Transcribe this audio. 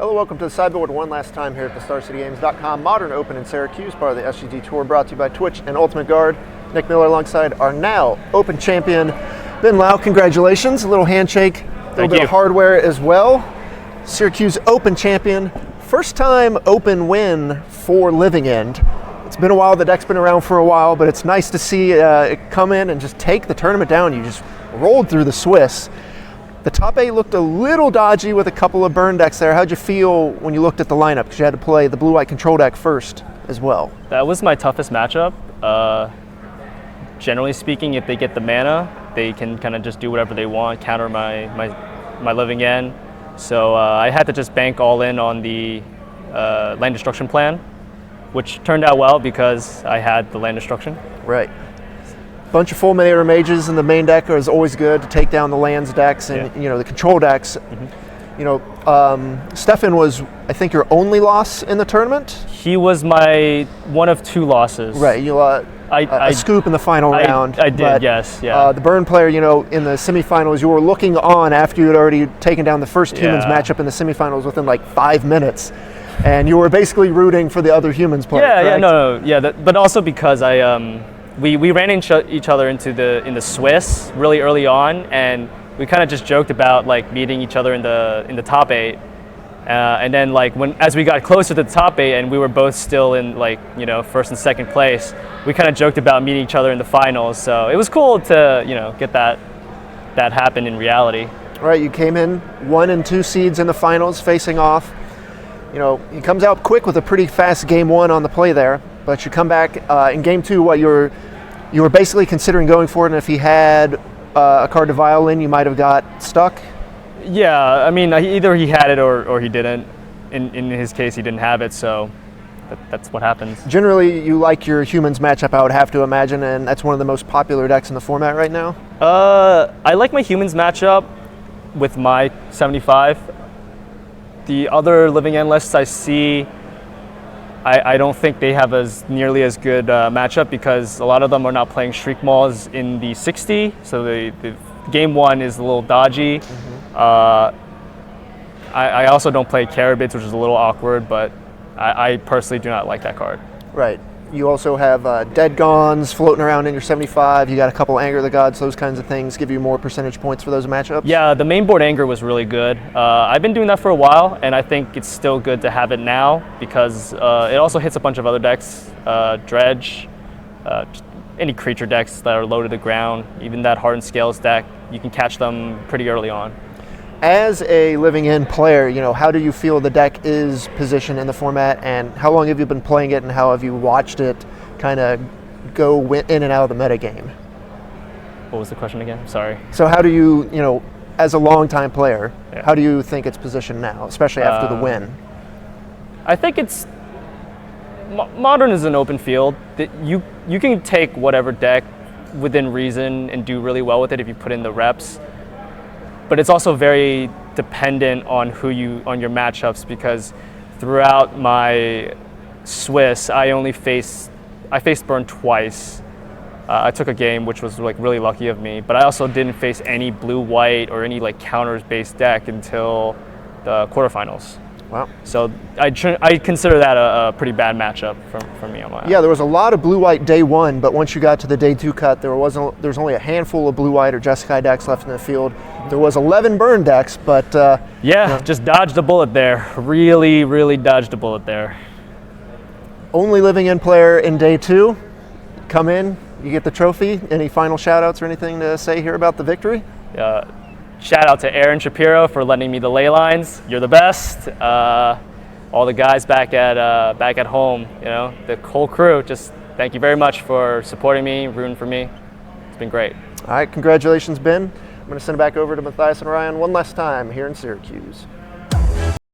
Hello, welcome to the sideboard one last time here at the StarCityGames.com Modern Open in Syracuse, part of the SGG Tour, brought to you by Twitch and Ultimate Guard. Nick Miller alongside our now Open champion, Ben Lau. Congratulations, a little handshake, a little bit of hardware as well. Syracuse Open champion, first time Open win for Living End. It's been a while, the deck's been around for a while, but it's nice to see it come in and just take the tournament down. You just rolled through the Swiss. The top 8 looked a little dodgy with a couple of burn decks there. How'd you feel when you looked at the lineup? Because you had to play the blue-white control deck first as well. That was my toughest matchup. Generally speaking, if they get the mana, they can kind of just do whatever they want, counter my Living End. So I had to just bank all in on the land destruction plan, which turned out well because I had the land destruction. Right. Bunch of full mana mages in the main deck is always good to take down the lands decks and you know the control decks. Mm-hmm. You know, Stefan was, I think, your only loss in the tournament. He was my one of 2 losses. Right, you a scoop in the final round. I did, but, yes, yeah. The burn player, you know, in the semifinals, you were looking on after you had already taken down the first humans matchup in the semifinals within like 5 minutes, and you were basically rooting for the other humans player. But also because we ran each other in the Swiss really early on, and we kind of just joked about like meeting each other in the top 8, and then like as we got closer to the top 8 and we were both still in like first and second place, we kind of joked about meeting each other in the finals. So it was cool to get that happen in reality. Right, you came in 1 and 2 seeds in the finals facing off. You know, he comes out quick with a pretty fast game 1 on the play there. But you come back in game 2. What you were basically considering going for it, and if he had a card to violin, you might have got stuck. Yeah, I mean, either he had it or he didn't. In his case, he didn't have it, so that's what happens. Generally, you like your humans matchup, I would have to imagine, and that's one of the most popular decks in the format right now. I like my humans matchup with my 75. The other Living End lists I see, I don't think they have nearly as good matchup because a lot of them are not playing Shriek Mauls in the 60, so the game 1 is a little dodgy. Mm-hmm. I also don't play Carabids, which is a little awkward, but I personally do not like that card. Right. You also have Dead Gons floating around in your 75. You got a couple Anger of the Gods. Those kinds of things give you more percentage points for those matchups. Yeah, the main board Anger was really good. I've been doing that for a while, and I think it's still good to have it now because it also hits a bunch of other decks, Dredge, any creature decks that are low to the ground, even that Hardened Scales deck. You can catch them pretty early on. As a Living End player, how do you feel the deck is positioned in the format, and how long have you been playing it, and how have you watched it kind of go in and out of the metagame? What was the question again? Sorry. So how do you, as a longtime player, how do you think it's positioned now, especially after the win? I think it's Modern is an open field. You can take whatever deck within reason and do really well with it if you put in the reps. But it's also very dependent on on your matchups, because throughout my Swiss, I faced burn twice. I took a game, which was like really lucky of me, but I also didn't face any blue-white or any like counters-based deck until the quarterfinals. Wow. So I consider that a pretty bad matchup for me on my own. Yeah, there was a lot of blue-white day 1, but once you got to the day 2 cut, there was only a handful of blue-white or Jeskai decks left in the field. There was 11 burn decks, but just dodged a bullet there. Really, really dodged a bullet there. Only Living End player in day 2. Come in, you get the trophy. Any final shout-outs or anything to say here about the victory? Shout out to Aaron Shapiro for lending me the ley lines. You're the best. All the guys back at home, the whole crew, just thank you very much for supporting me, rooting for me. It's been great. All right, congratulations, Ben. I'm going to send it back over to Matthias and Ryan one last time here in Syracuse.